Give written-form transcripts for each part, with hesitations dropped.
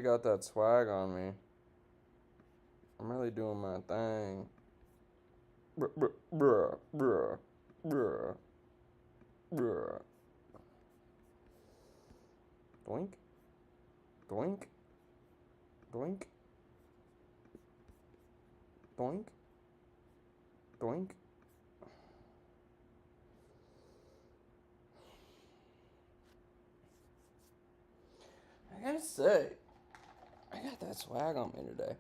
really got that swag on me. I'm really doing my thing. Bruh, bruh, bruh, bruh, bruh. Doink. Doink. Doink. Doink. Doink. I gotta say, I got that swag on me today.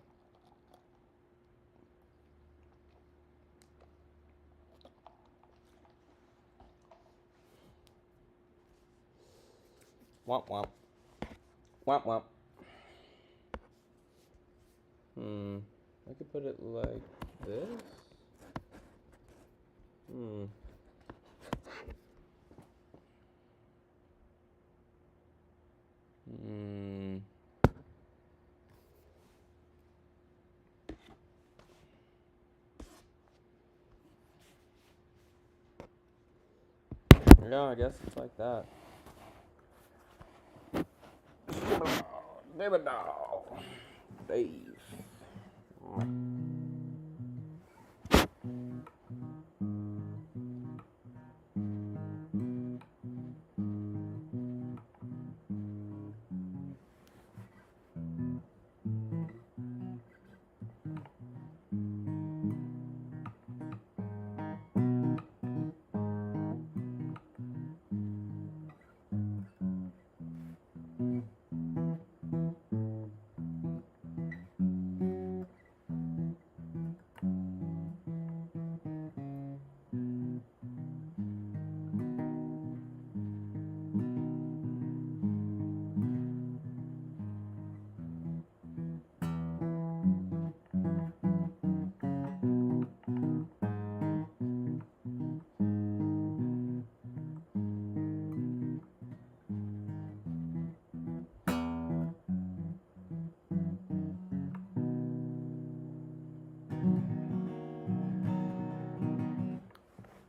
Womp womp. Womp womp. I could put it like this. Yeah, I guess it's like that. David now. Dave.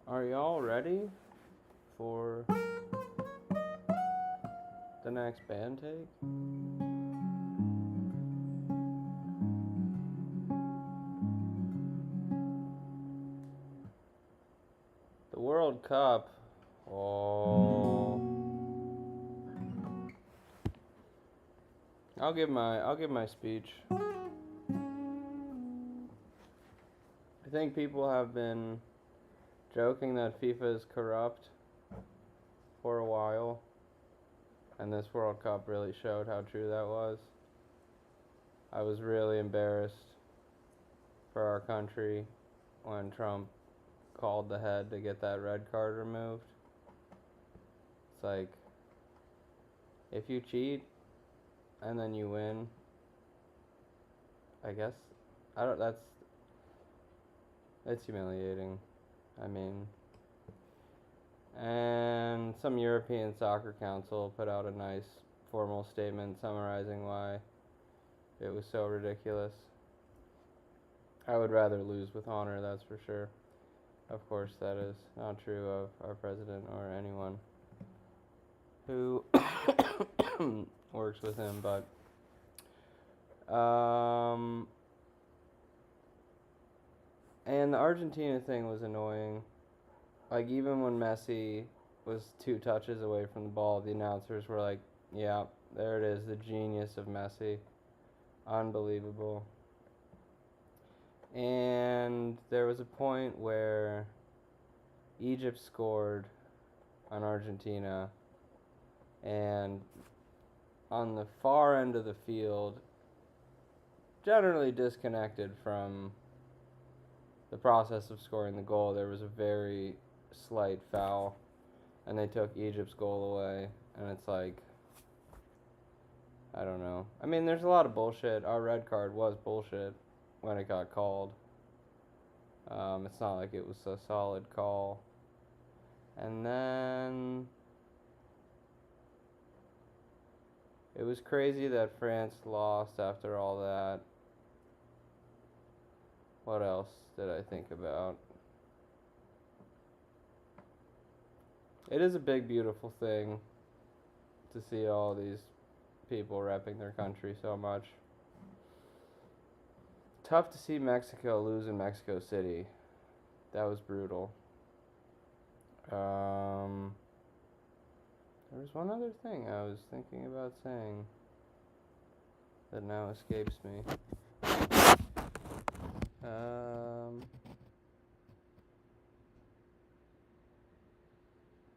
Are y'all ready for the next band take? The World Cup. Oh. I'll give my speech. I think people have been joking that FIFA is corrupt for a while, and this World Cup really showed how true that was. I was really embarrassed for our country when Trump called the head to get that red card removed. It's like, if you cheat and then you win, I guess, it's humiliating. I mean, and some European Soccer Council put out a nice formal statement summarizing why it was so ridiculous. I would rather lose with honor, that's for sure. Of course, that is not true of our president or anyone who works with him, but and the Argentina thing was annoying. Like, even when Messi was 2 touches away from the ball, the announcers were like, yeah, there it is, the genius of Messi. Unbelievable. And there was a point where Egypt scored on Argentina, and on the far end of the field, generally disconnected from the process of scoring the goal, there was a very slight foul, and they took Egypt's goal away, and it's like, I don't know. I mean, there's a lot of bullshit. Our red card was bullshit when it got called. It's not like it was a solid call. And then it was crazy that France lost after all that. What else did I think about? It is a big, beautiful thing to see all these people repping their country so much. Tough to see Mexico lose in Mexico City. That was brutal. There was one other thing I was thinking about saying that now escapes me.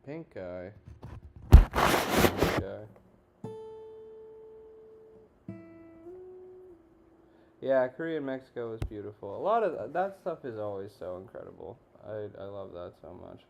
Pink guy. Pink guy. Yeah, Korea and Mexico was beautiful. A lot of that stuff is always so incredible. I love that so much.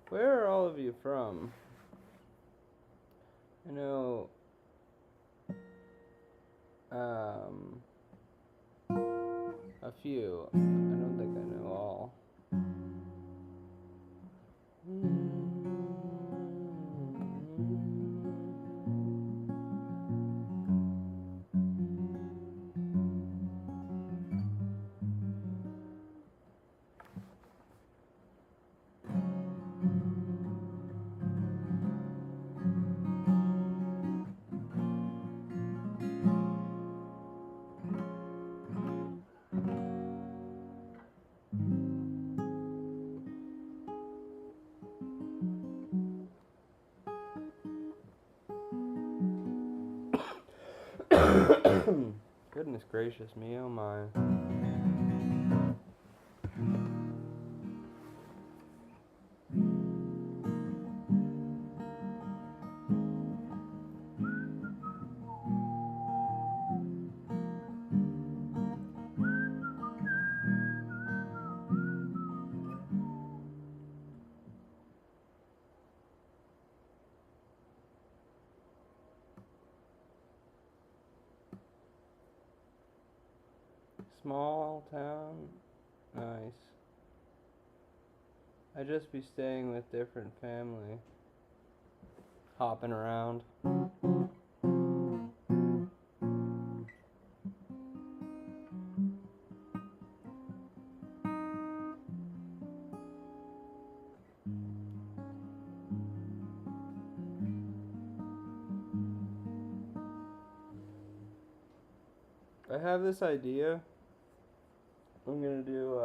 Where are all of you from? I know a few. I don't think I know all. Goodness gracious me, oh my. Small town, nice. I just be staying with different family, hopping around. I have this idea. I'm gonna do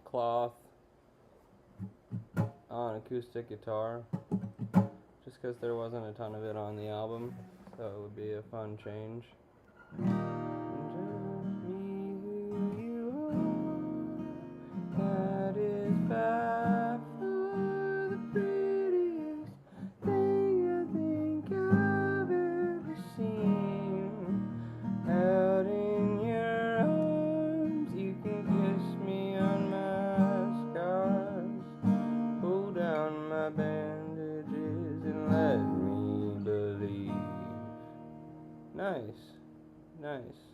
cloth on acoustic guitar, just because there wasn't a ton of it on the album, so it would be a fun change. That is by far the prettiest thing I think I've ever seen. Out in your arms, you can kiss me on my scars, pull down my bandages and let me believe. Nice, nice.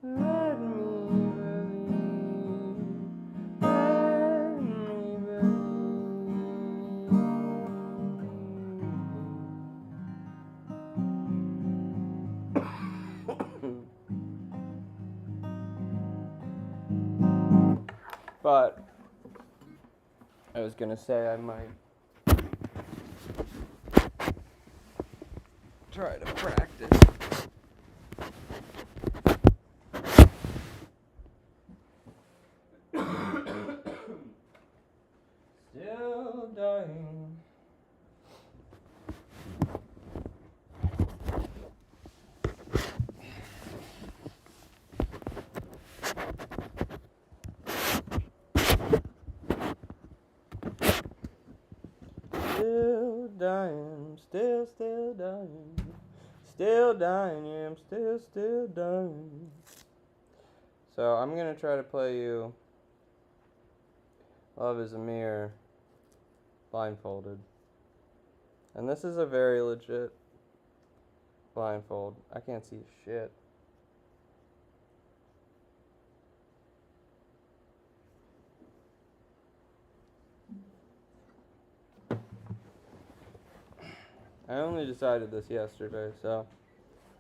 Let me believe, let me But I was gonna say I might try to practice. Still dying. Still dying, still dying, still dying, yeah, I'm still dying. So I'm going to try to play you Love is a Mirror blindfolded. And this is a very legit blindfold. I can't see shit. I only decided this yesterday, so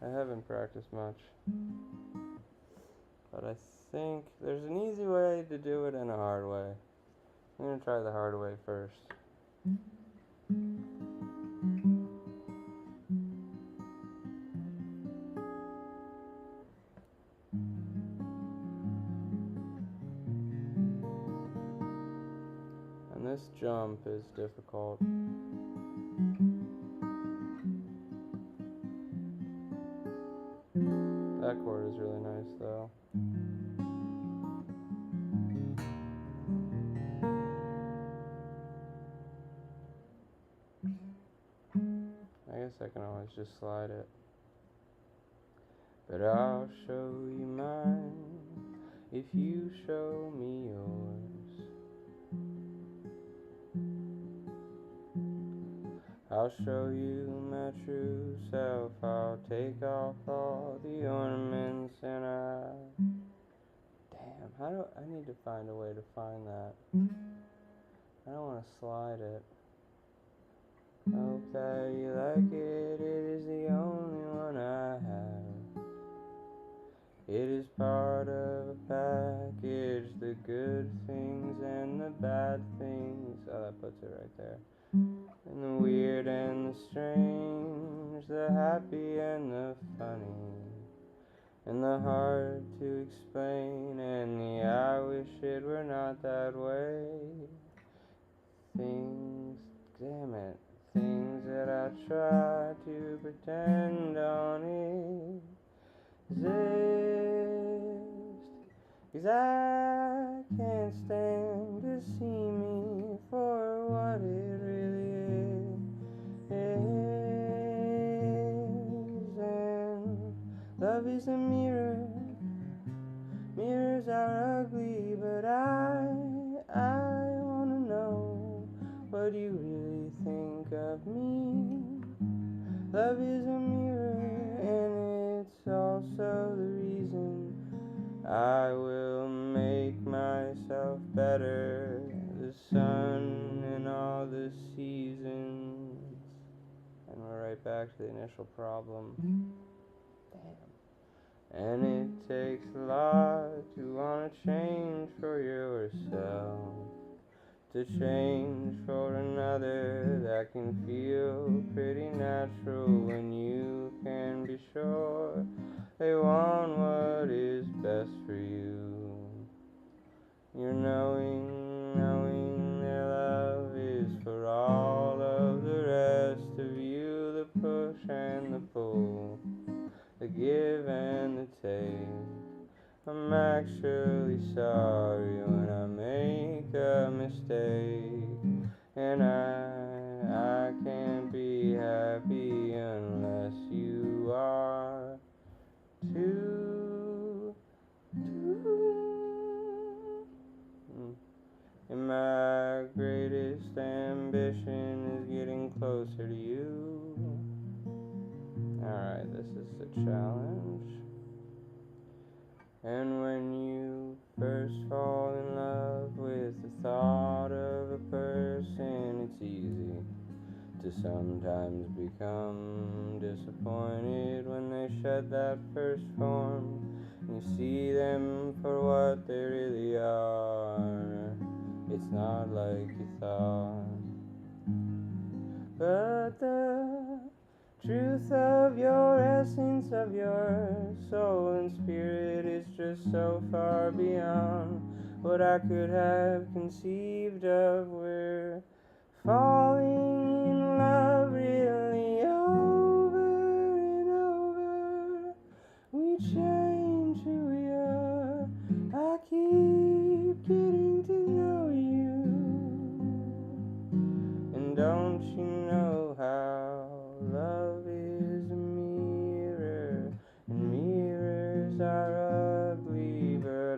I haven't practiced much. But I think there's an easy way to do it and a hard way. I'm going to try the hard way first. And this jump is difficult. That chord is really nice though. I guess I can always just slide it. But I'll show you mine if you show me yours. I'll show you my true self. I'll take off all the ornaments and Damn, I need to find a way to find that. I don't want to slide it. Hope that you like it. It is the only one I have. It is part of a package, the good things and the bad things. Oh, that puts it right there. And the weird and the strange, the happy and the funny, and the hard to explain, and the I wish it were not that way. Things, damn it, things that I try to pretend don't exist. 'Cause I can't stand to see me for what it really is. And love is a mirror. Mirrors are ugly, but I wanna know what you really think of me. Love is a mirror, and it's also the reason I will make myself better. The sun and all the seasons. And we're right back to the initial problem. Damn. And it takes a lot to want to change for yourself, to change for another. That can feel pretty natural when you can be sure they want what is best for you. You're knowing their love is for all of the rest of you, the push and the pull, the give and the take. I'm actually sorry when I make a mistake, and I can't be happy unless you are too. And my greatest ambition is getting closer to you. Alright, this is the challenge. And when you first fall in love with the thought of a person, it's easy to sometimes become disappointed when they shed that first form. You see them for what they really are. It's not like you thought. But the truth of your essence, of your soul and spirit is just so far beyond what I could have conceived of. We're falling in love really over and over. We change who we are. I keep getting to know you. And don't you know how love is a mirror, and mirrors are ugly, but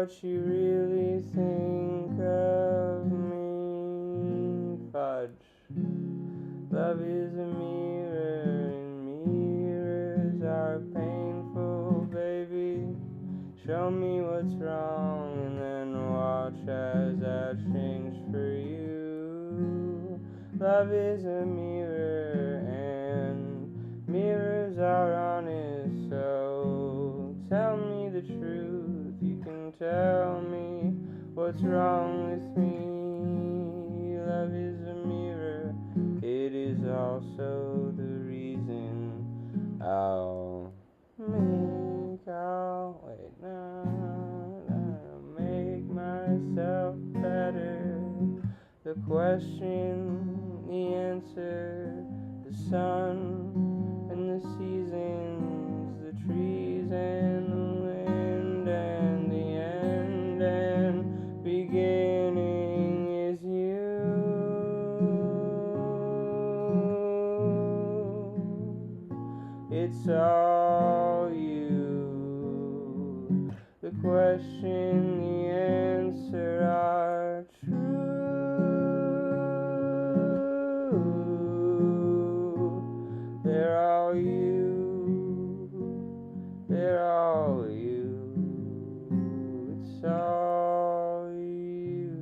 what you really think of me. Fudge. Love is a mirror, and mirrors are painful, baby. Show me what's wrong, and then watch as I change for you. Love is a mirror, and mirrors are honest, so tell me the truth. You can tell me what's wrong with me. Love is a mirror, it is also the reason I'll make myself better. The question, the answer, the sun and the seasons, the trees and the wind, and the end and beginning is you. It's all you. The question, the answer are true. They're all you. They're all you. It's all you.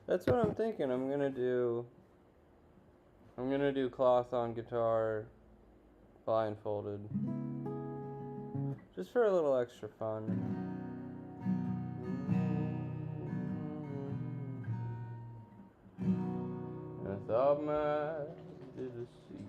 That's what I'm thinking. I'm gonna do cloth on guitar blindfolded. Just for a little extra fun. And I thought my did a seat.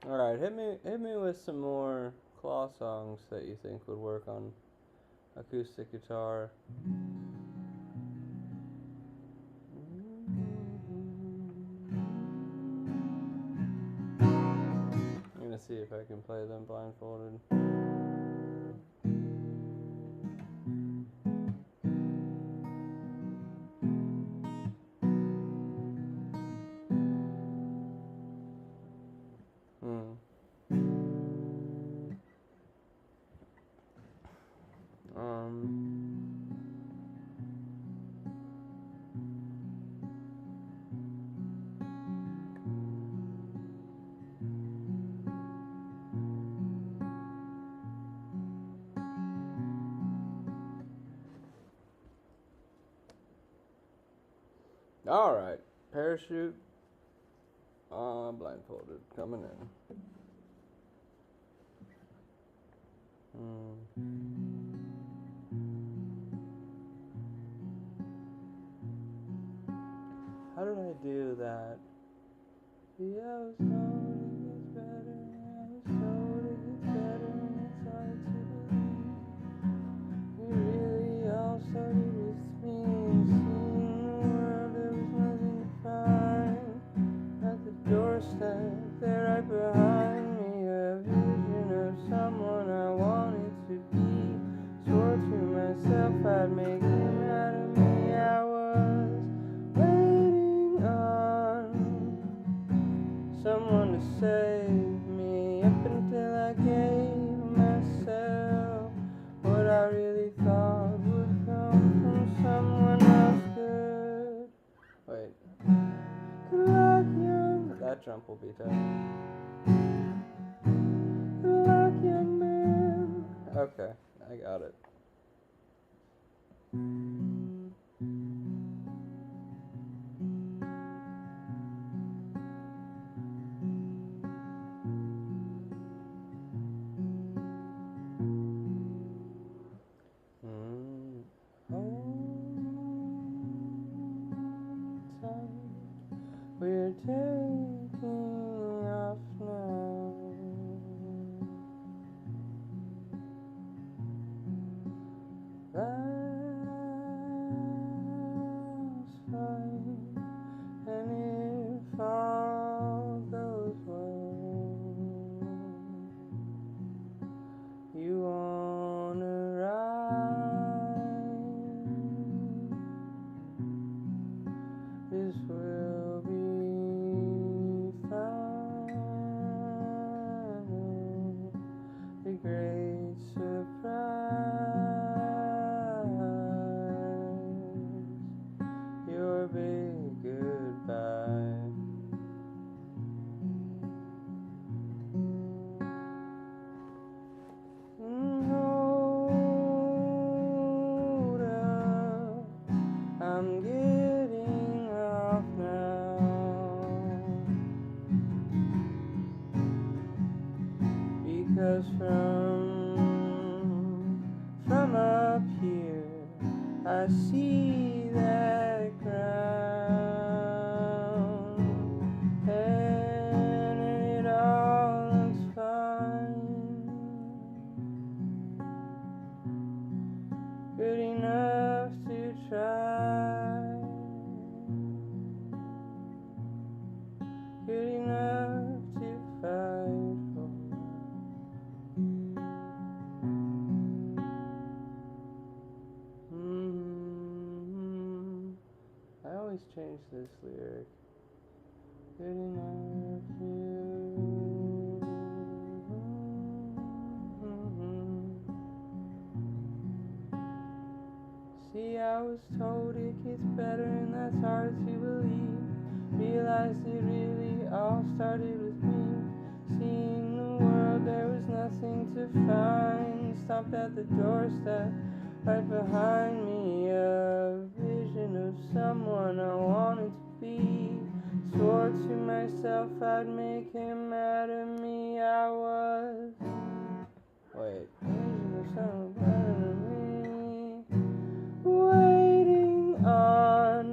Alright, hit me with some more claw songs that you think would work on acoustic guitar. I'm gonna see if I can play them blindfolded. Alright, Parachute, blindfolded, coming in. How did I do that? I was told it gets better, I was told it gets better, and it's hard to believe. You really all started with me, and seeing the world there was nothing to find. At the doorstep, there right behind me, a vision of someone I wanted to be. Swore to myself I'd make him out of me. I was waiting on someone to jump will be tight. Luck, young man. Okay, I got it. We're taking off now. Life's fine, and if all goes well, you wanna ride? This will be the great surprise, your big goodbye. Hold up, I'm getting off now, because from up here I see that ground, and it all looks fine, good enough to try, good enough to fight for. I always change this lyric. Good enough to. See, I was told it gets better, and that's hard to believe. Realized it really all started with me. Seeing the world, there was nothing to find. Stopped at the doorstep, right behind me. A vision of someone I wanted to be. Swore to myself I'd make him out of me. I was. Wait. Vision of someone better than me. Waiting on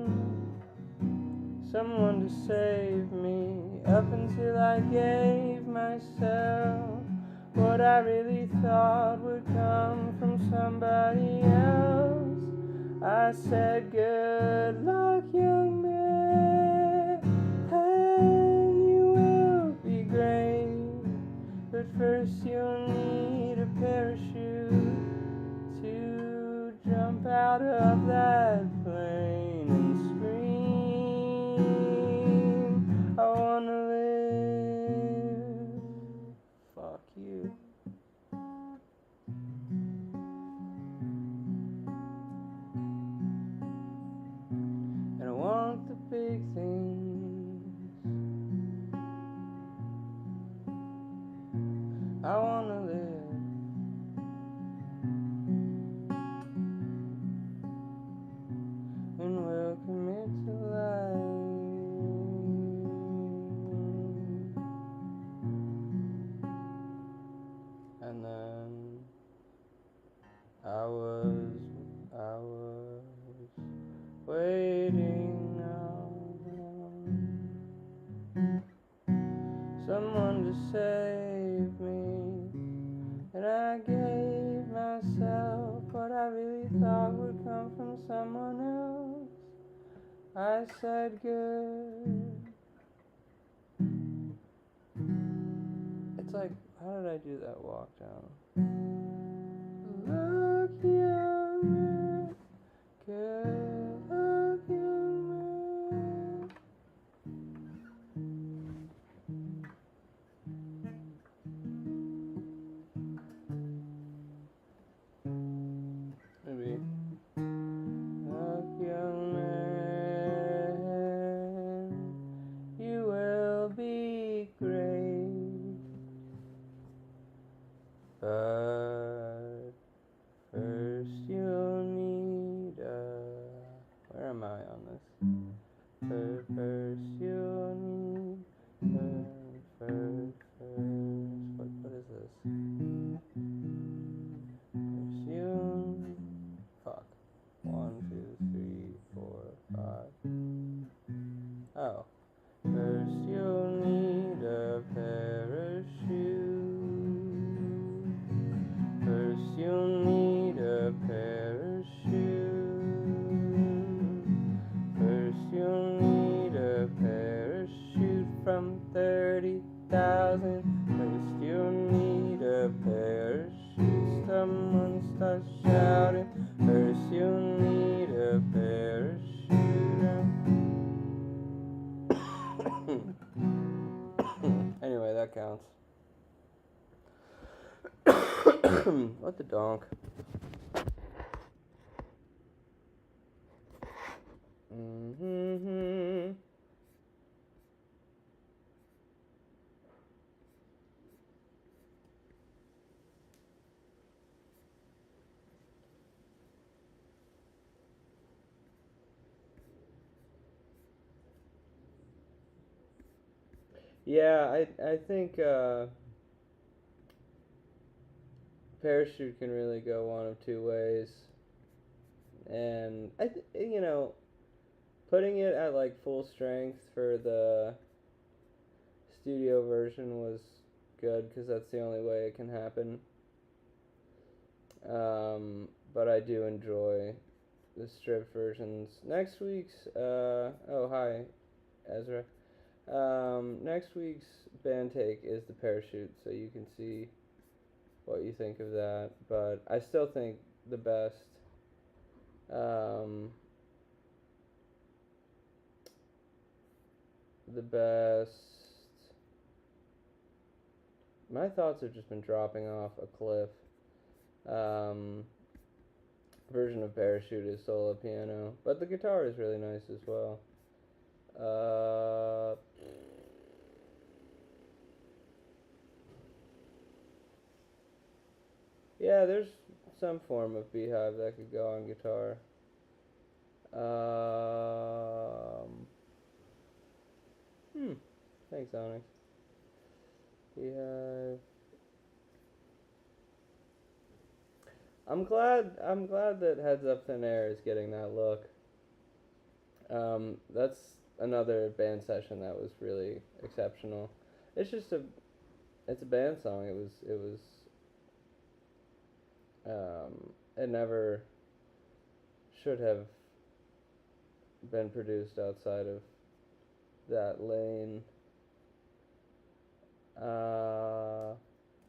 someone to save me, up until I gave myself what I really thought would come from somebody else. I said, good luck, young man, and you will be great, but first you'll need a parachute to jump out of that plane and scream, I wanna live. Fuck you. And I want the big things. I wanna live. And we'll commit to life. And then I was waiting on someone to save me, and I gave myself what I really thought would come from someone else. I said good. It's like, how did I do that walk down? Look, young man, good luck, young man. Maybe. Look, young man, you will be First you need a parachute. Someone starts shouting. First you need a parachute. Anyway, that counts. What the donk? Yeah, I think parachute can really go one of two ways, and putting it at like full strength for the studio version was good because that's the only way it can happen. But I do enjoy the stripped versions. Next week's oh hi, Ezra. Next week's band take is the parachute, so you can see what you think of that. But I still think the best my thoughts have just been dropping off a cliff. Version of parachute is solo piano, but the guitar is really nice as well. Yeah, there's some form of Beehive that could go on guitar. Thanks, Onyx. Beehive. I'm glad that Heads Up Thin Air is getting that look. That's another band session that was really exceptional. It's a band song. It never should have been produced outside of that lane.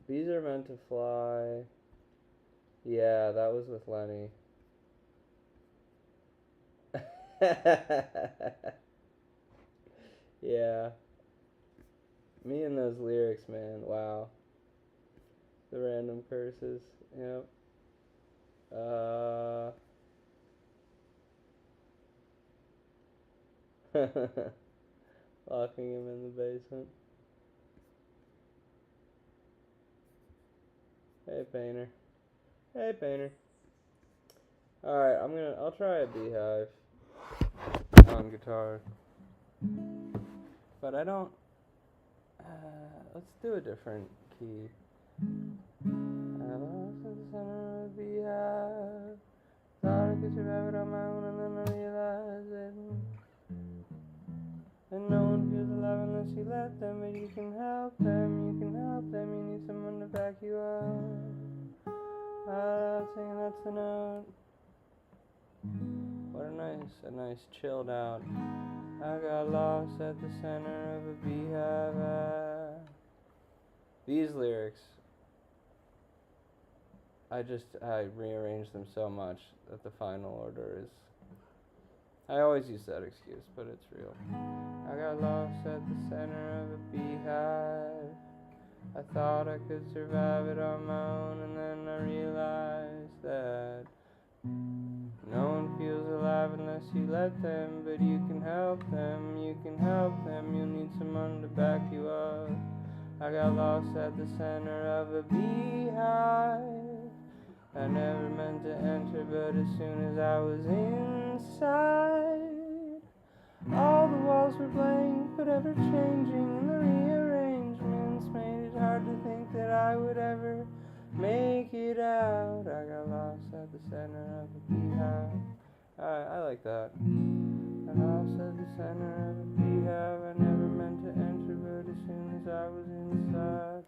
Bees Are Meant to Fly. Yeah, that was with Lenny. Yeah. Me and those lyrics, man. Wow. The random curses. Yep. Locking him in the basement. Hey, Painter. Hey, Painter. Alright, I'll try a Beehive on guitar. But I don't, let's do a different key. I lost in the center of a beehive. Thought I could survive it on my own, and then I realized it. And no one feels alive unless you let them, but you can help them, you need someone to back you up. Singing, that's the note. What a nice chilled out. I got lost at the center of a beehive. These lyrics, I rearranged them so much that the final order is, I always use that excuse, but it's real. I got lost at the center of a beehive. I thought I could survive it on my own, and then I realized that no one feels alive unless you let them, but you can help them, you need someone to back you up. I got lost at the center of a beehive. I never meant to enter, but as soon as I was inside, all the walls were blank, but ever changing, and the rearrangements made it hard to think that I would ever make it out. I got lost at the center of a beehive. I like that. I got lost at the center of a beehive. I never meant to enter, but as soon as I was inside,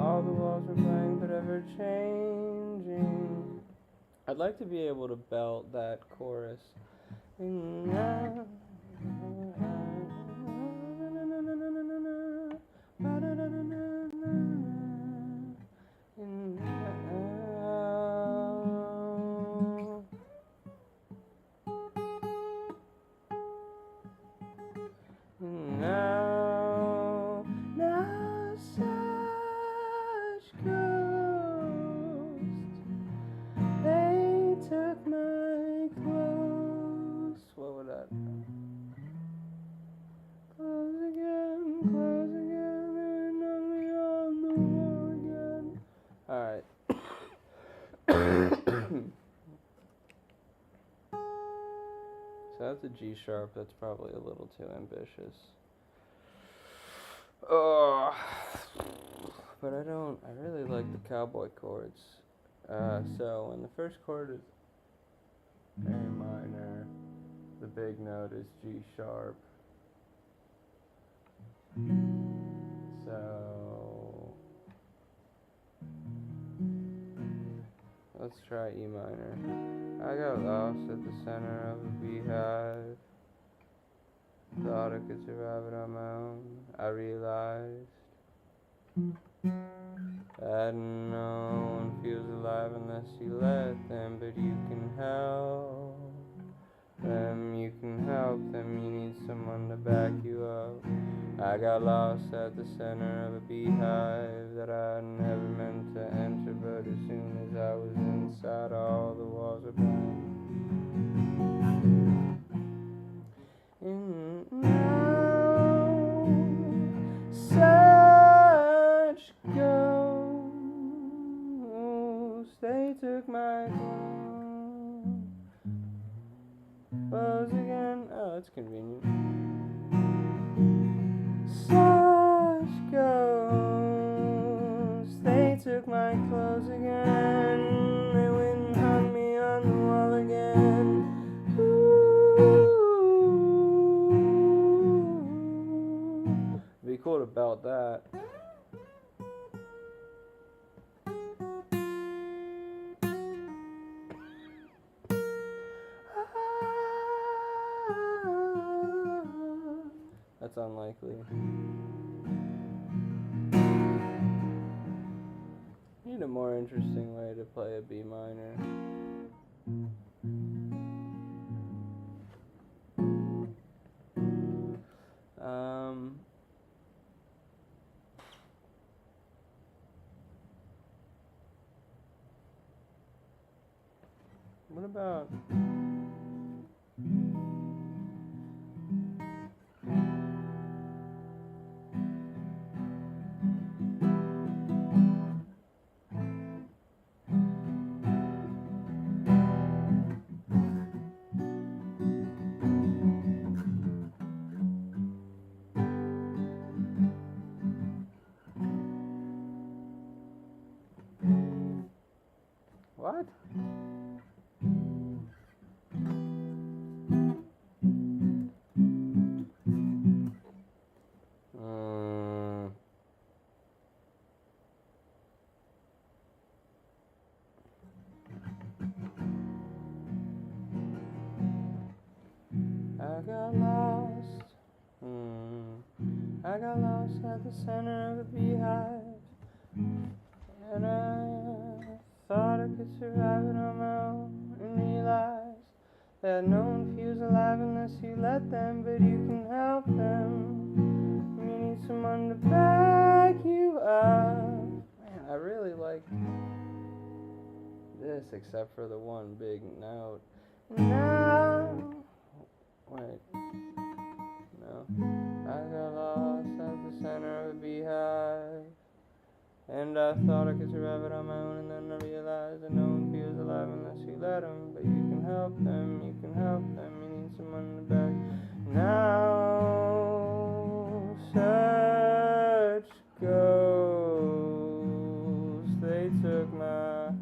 all the walls were blank, but ever changing. I'd like to be able to belt that chorus. that's a G sharp. That's probably a little too ambitious. But I really like the cowboy chords. So when the first chord is A minor, the big note is G sharp. So let's try E minor. I got lost at the center of a beehive. Thought I could survive it on my own. I realized that no one feels alive unless you let them, but you can help them, you can help them, you need someone to back you up. I got lost at the center of a beehive that I never meant to enter, but as soon as I was inside, all the walls were blank. And now such ghosts, they took my clothes again. Oh, that's convenient. Such ghosts, they took my clothes again. They went and hung me on the wall again. Ooh. Be cool to belt that. That's unlikely. Need a more interesting way to play a B minor. What about what? I got lost. I got lost at the center of a beehive, and I thought I could survive it on my own, and realized that no one feels alive unless you let them, but you can help them. You need someone to back you up. Man, I really like this, except for the one big note. Now, wait, no. I got lost at the center of a beehive, and I thought I could survive it on my own, and then I realized that no one feels alive unless you let them, but you can help them, you can help them, you need someone to back. Now, such ghosts, they took my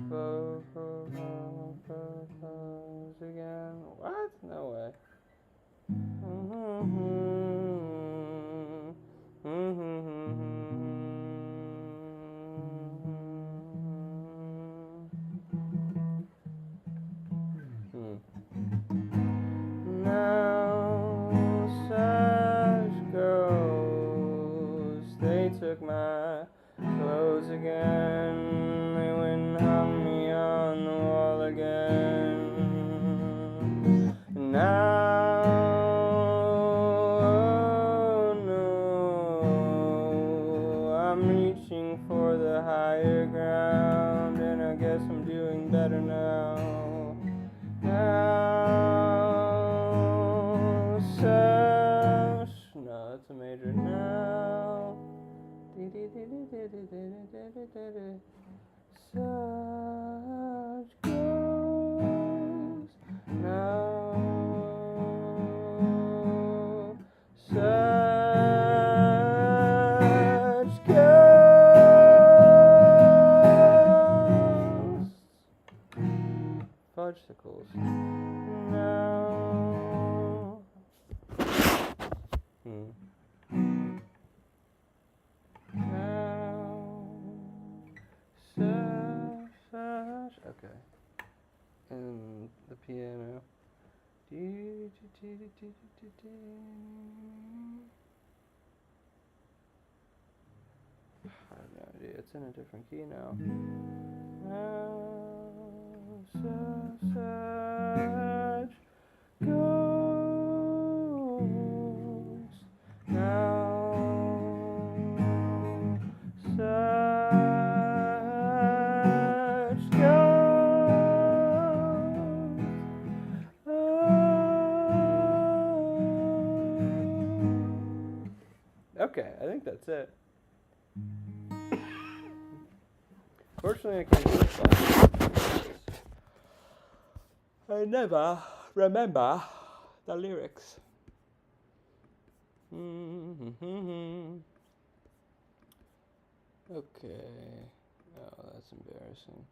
clothes again. What? No way. Now such ghosts, they took my clothes again. They went and hung me on the wall again. Now, oh no, I'm reaching for the higher ground, and I guess I'm doing better now. Now, such, no, that's a major. Now, such ghosts. Now Okay. And the piano. I have no idea. It's in a different key now. Such goes now. Such goes. Okay, I think that's it. Fortunately, I can't do it. I never remember the lyrics. Okay. Oh, that's embarrassing.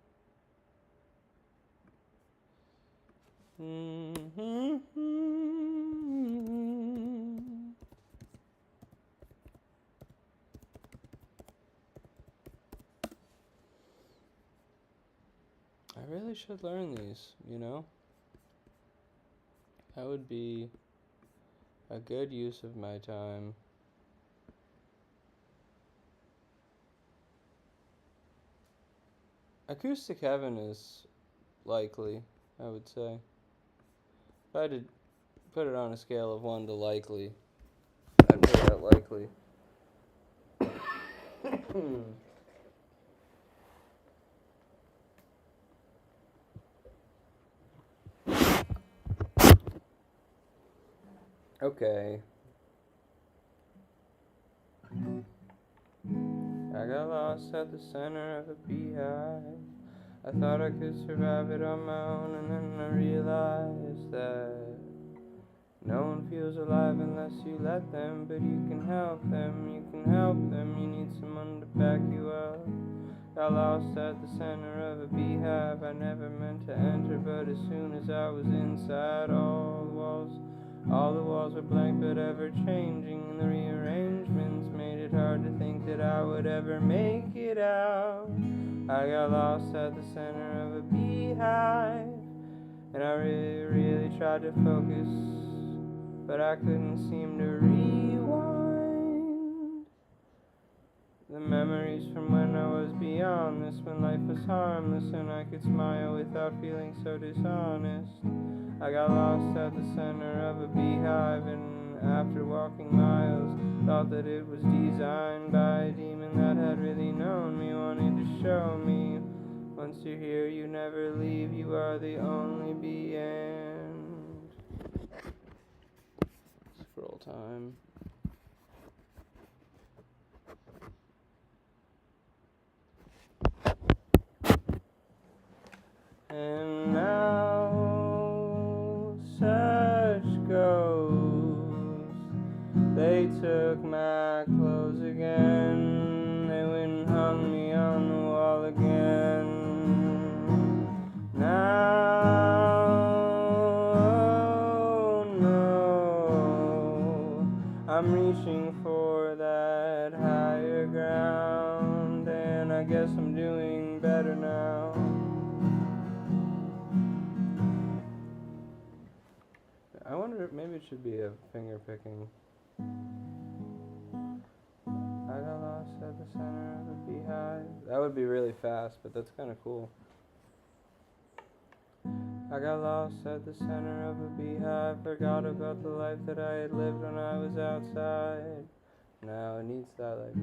I really should learn these, you know? That would be a good use of my time. Acoustic Heaven is likely, I would say. If I had to put it on a scale of 1 to likely, I'd put it at likely. Okay. I got lost at the center of a beehive. I thought I could survive it on my own, and then I realized that no one feels alive unless you let them. But you can help them, you can help them. You need someone to back you up. Got lost at the center of a beehive. I never meant to enter, but as soon as I was inside, all the walls were blank but ever changing, and the rearrangements made it hard to think that I would ever make it out. I got lost at the center of a beehive, and I really tried to focus, but I couldn't seem to rewind the memories from when I was beyond this, when life was harmless and I could smile without feeling so dishonest. I got lost at the center of a beehive, and after walking miles, thought that it was designed by a demon that had really known me, wanted to show me, once you're here you never leave, you are the only bee. And scroll time. And now such goes. They took my clothes again. They went and hung me on the wall again. Now, oh no, I'm reaching for that higher ground, and I guess I'm doing better now. I wonder if maybe it should be a finger picking. I got lost at the center of a beehive. That would be really fast, but that's kind of cool. I got lost at the center of a beehive. Forgot about the life that I had lived when I was outside. Now it needs that like.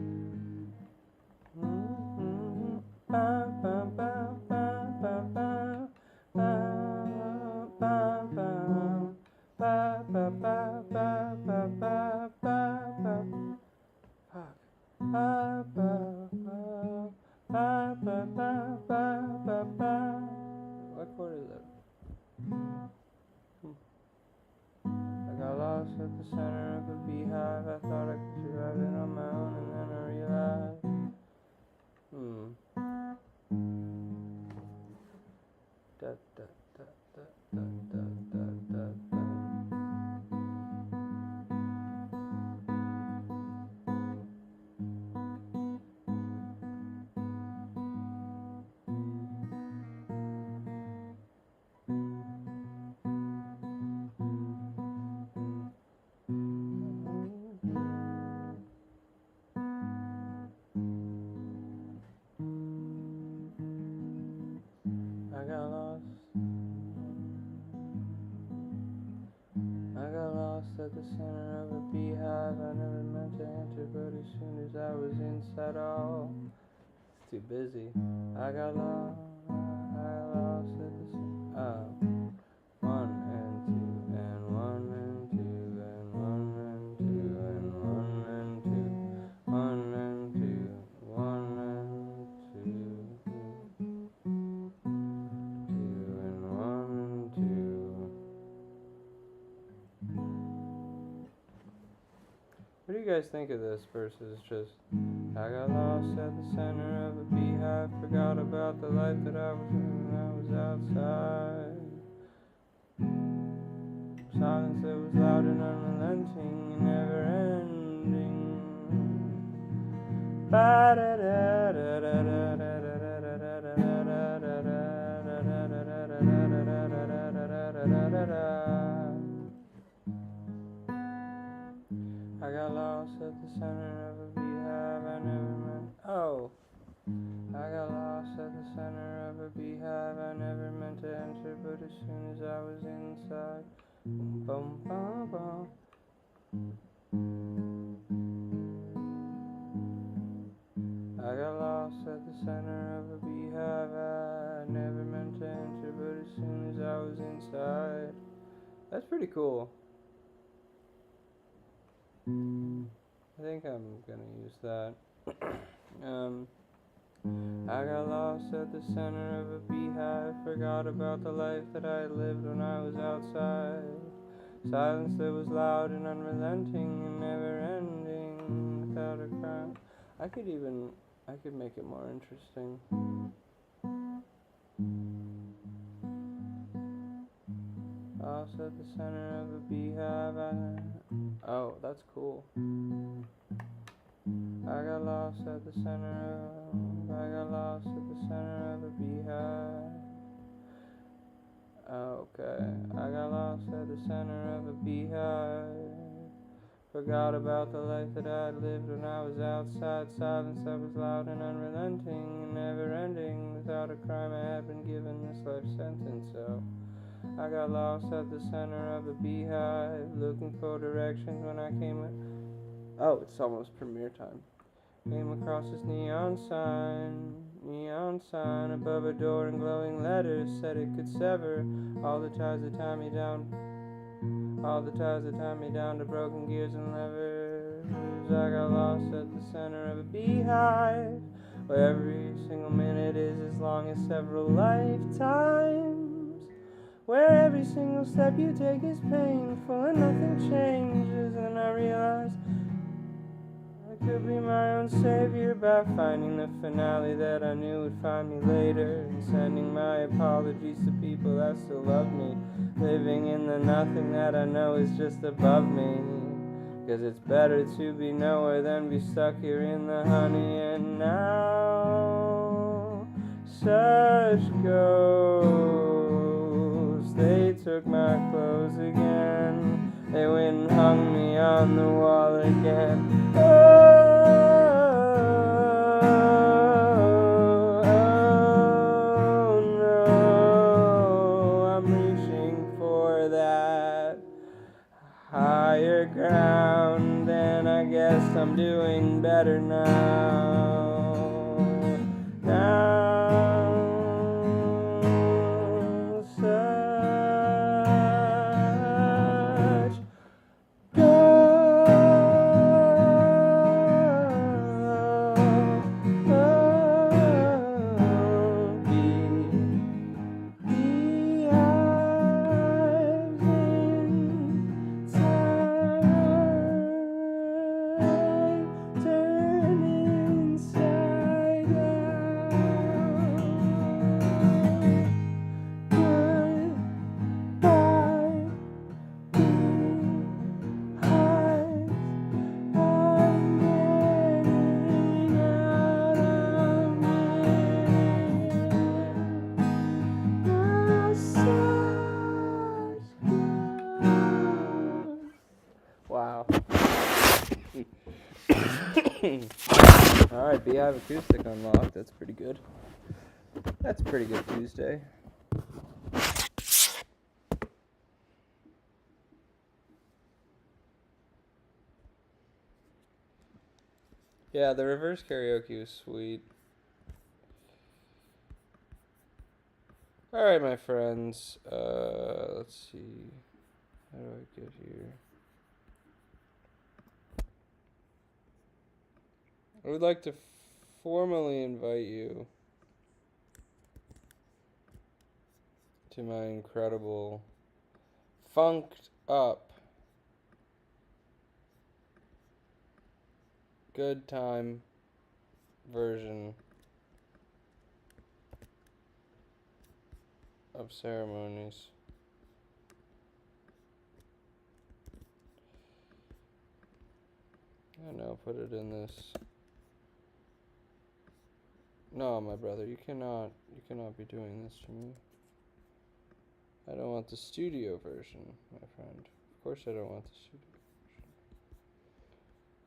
What chord is that? I got lost at the center of a beehive. I thought I could survive it on my own, and then I realized. Da, da, da, da, da, da, da, da, da. the center of a beehive. I never meant to enter, but as soon as I was inside, oh, it's too busy. I got lost at the one and two and one and two and one and two and one and two, one and two, one and two, two and one and two. What do you guys think of this versus just I got lost at the center of a beehive, forgot about the life that I was in when I was outside. Silence that was loud and unrelenting and never ending. I got lost at the center of a beehive. I never meant. Oh. I got lost at the center of a beehive. I never meant to enter, but as soon as I was inside, boom, boom, boom, boom. I got lost at the center of a beehive. I never meant to enter, but as soon as I was inside. That's pretty cool. I think I'm gonna use that. I got lost at the center of a beehive, forgot about the life that I lived when I was outside. Silence that was loud and unrelenting and never ending without a crime. I could make it more interesting. Lost at the center of a beehive. Oh, that's cool. I got lost at the center of a beehive. Okay, I got lost at the center of a beehive. Forgot about the life that I lived when I was outside. Silence that was loud and unrelenting and never ending. Without a crime I had been given this life sentence. So I got lost at the center of a beehive, looking for directions when I came. Oh, it's almost premiere time. Came across this neon sign above a door in glowing letters, said it could sever all the ties that tie me down, to broken gears and levers. I got lost at the center of a beehive, where every single minute is as long as several lifetimes, where every single step you take is painful and nothing changes. And I realized I could be my own savior by finding the finale that I knew would find me later, and sending my apologies to people that still love me, living in the nothing that I know is just above me. 'Cause it's better to be nowhere than be stuck here in the honey. And now such ghosts, they took my clothes again, they went and hung me on the wall again. Oh no, I'm reaching for that higher ground, and I guess I'm doing better now. Such wow. Alright, Beehive Acoustic unlocked. That's pretty good. That's a pretty good Tuesday. Yeah, the reverse karaoke was sweet. Alright, my friends. Let's see. How do I get here? I would like to formally invite you to my incredible, funked up, good time version of ceremonies. And now put it in this. No, my brother, you cannot be doing this to me. I don't want the studio version, my friend. Of course I don't want the studio version.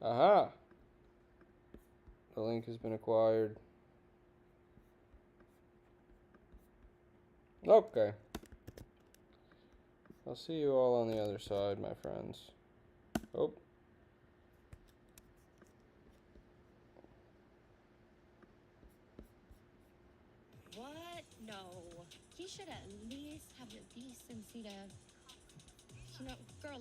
Aha! The link has been acquired. Okay. I'll see you all on the other side, my friends. Oh. What? No. He should at least have the decency to, girl,